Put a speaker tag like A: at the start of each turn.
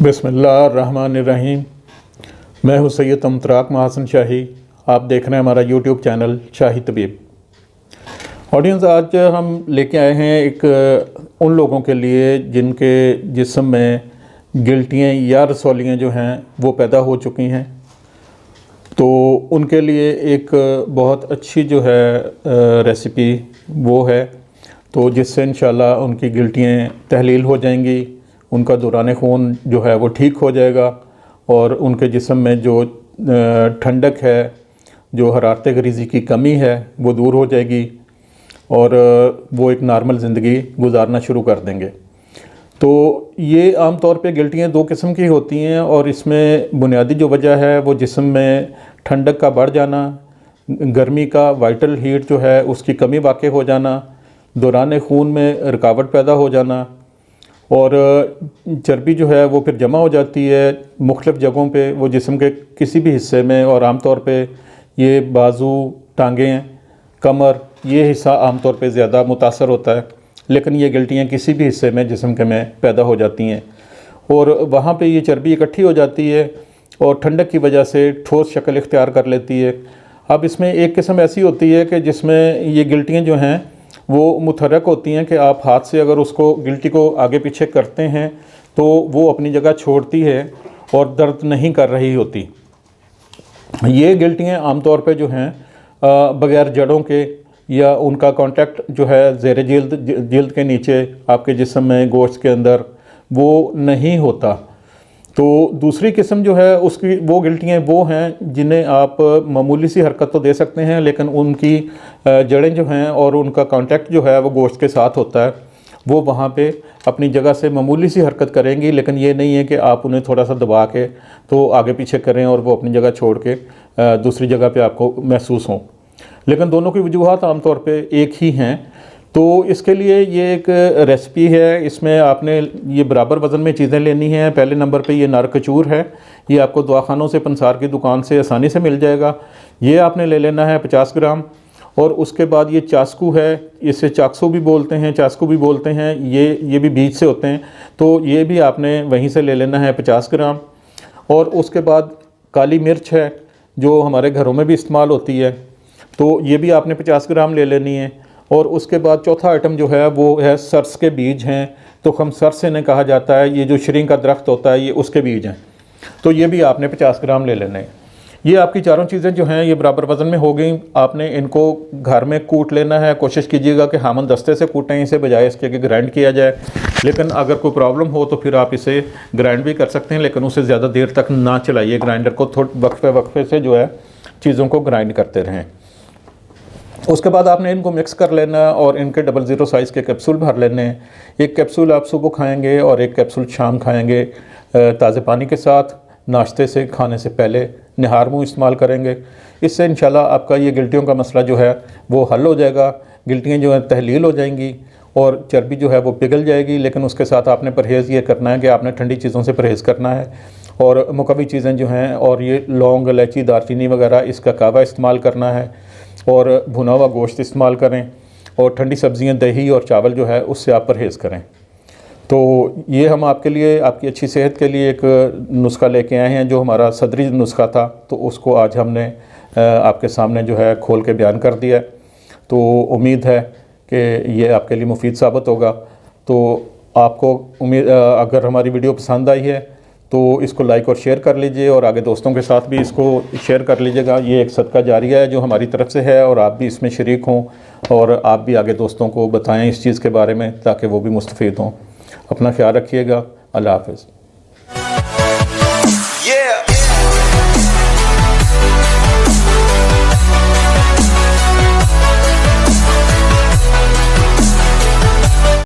A: बिस्मिल्लाहिर्रहमानिर्रहीम। मैं हूँ सैयद अमतराक महसन शाही। आप देख रहे हैं हमारा यूट्यूब चैनल शाही तबीब। ऑडियंस, आज हम लेके आए हैं एक उन लोगों के लिए जिनके जिस्म में गिल्टियाँ या रसौलियाँ जो हैं वो पैदा हो चुकी हैं। तो उनके लिए एक बहुत अच्छी जो है रेसिपी वो है, तो जिससे इंशाल्लाह उनकी गिल्टियाँ तहलील हो जाएंगी, उनका दौरान खून जो है वो ठीक हो जाएगा और उनके जिस्म में जो ठंडक है, जो हरारत गरीज़ी की कमी है वो दूर हो जाएगी और वो एक नॉर्मल ज़िंदगी गुजारना शुरू कर देंगे। तो ये आम तौर पे गिल्टियाँ दो किस्म की होती हैं और इसमें बुनियादी जो वजह है वो जिस्म में ठंडक का बढ़ जाना, गर्मी का वाइटल हीट जो है उसकी कमी वाक़ हो जाना, दौरान खून में रुकावट पैदा हो जाना और चर्बी जो है वो फिर जमा हो जाती है मुख्तलिफ़ जगहों पे, वो जिस्म के किसी भी हिस्से में। और आम तौर पे ये बाजू, टांगें, कमर, ये हिस्सा आम तौर पे ज़्यादा मुतासर होता है, लेकिन ये गिल्टियाँ किसी भी हिस्से में जिस्म के में पैदा हो जाती हैं और वहाँ पे ये चर्बी इकट्ठी हो जाती है और ठंडक की वजह से ठोस शक्ल इख्तियार कर लेती है। अब इसमें एक किस्म ऐसी होती है कि जिसमें ये गिल्टियाँ जो हैं वो मुतहरक होती हैं कि आप हाथ से अगर उसको गिल्टी को आगे पीछे करते हैं तो वो अपनी जगह छोड़ती है और दर्द नहीं कर रही होती। ये गिल्टियाँ आमतौर पे जो हैं बग़ैर जड़ों के या उनका कांटेक्ट जो है ज़ेरे जिल्द के नीचे आपके जिस्म में गोश्त के अंदर वो नहीं होता। तो दूसरी किस्म जो है उसकी वो गिल्टियाँ वो हैं जिन्हें आप मामूली सी हरकत तो दे सकते हैं, लेकिन उनकी जड़ें जो हैं और उनका कांटेक्ट जो है वो गोश्त के साथ होता है, वो वहाँ पे अपनी जगह से मामूली सी हरकत करेंगी। लेकिन ये नहीं है कि आप उन्हें थोड़ा सा दबा के तो आगे पीछे करें और वो अपनी जगह छोड़ के दूसरी जगह पे आपको महसूस हों। लेकिन दोनों की वजूहात आमतौर पे एक ही हैं। तो इसके लिए ये एक रेसिपी है, इसमें आपने ये बराबर वज़न में चीज़ें लेनी हैं। पहले नंबर पे ये नार कचूर है, ये आपको दवाखानों से, पंसार की दुकान से आसानी से मिल जाएगा। ये आपने ले लेना है 50 ग्राम। और उसके बाद ये चास्कू है, इसे चाक्सू भी बोलते हैं, चास्कू भी बोलते हैं, ये भी बीज से होते हैं, तो ये भी आपने वहीं से ले लेना है 50 ग्राम। और उसके बाद काली मिर्च है जो हमारे घरों में भी इस्तेमाल होती है, तो ये भी आपने 50 ग्राम ले लेनी है। और उसके बाद चौथा आइटम जो है वो है सरस के बीज हैं, तो हम सरस इन्हें कहा जाता है, ये जो शरीं का दरख्त होता है ये उसके बीज हैं, तो ये भी आपने 50 ग्राम ले लेने हैं। ये आपकी चारों चीज़ें जो हैं ये बराबर वज़न में हो गई। आपने इनको घर में कूट लेना है। कोशिश कीजिएगा कि हामन दस्ते से कूटें इसे, बजाय इसके कि ग्राइंड किया जाए। लेकिन अगर कोई प्रॉब्लम हो तो फिर आप इसे ग्राइंड भी कर सकते हैं, लेकिन उसे ज़्यादा देर तक ना चलाइए ग्राइंडर को, थोड़े वक्फे से जो है चीज़ों को ग्राइंड करते रहें। उसके बाद आपने इनको मिक्स कर लेना और इनके 00 साइज़ के कैप्सूल भर लेने हैं। एक कैप्सूल आप सुबह खाएंगे और एक कैप्सूल शाम खाएंगे ताज़े पानी के साथ, नाश्ते से, खाने से पहले निहार मुँह इस्तेमाल करेंगे। इससे इंशाल्लाह आपका ये गिल्टियों का मसला जो है वो हल हो जाएगा। गिल्टियाँ जो हैं तहलील हो जाएंगी और चर्बी जो है वो पिघल जाएगी। लेकिन उसके साथ आपने परहेज़ ये करना है कि आपने ठंडी चीज़ों से परहेज़ करना है और मुकव्वी चीज़ें जो हैं और ये लौंग, इलायची, दालचीनी वगैरह इसका कावा इस्तेमाल करना है और भुना हुआ गोश्त इस्तेमाल करें और ठंडी सब्ज़ियाँ, दही और चावल जो है उससे आप परहेज़ करें। तो ये हम आपके लिए, आपकी अच्छी सेहत के लिए एक नुस्खा लेके आए हैं जो हमारा सदरी नुस्खा था, तो उसको आज हमने आपके सामने जो है खोल के बयान कर दिया। तो उम्मीद है कि ये आपके लिए मुफीद साबित होगा। तो आपको अगर हमारी वीडियो पसंद आई है तो इसको लाइक और शेयर कर लीजिए और आगे दोस्तों के साथ भी इसको शेयर कर लीजिएगा। ये एक सदका जारिया है जो हमारी तरफ से है और आप भी इसमें शरीक हों और आप भी आगे दोस्तों को बताएं इस चीज़ के बारे में ताकि वो भी मुस्तफ़ीद हों। अपना ख्याल रखिएगा। अल्लाह हाफ़िज़।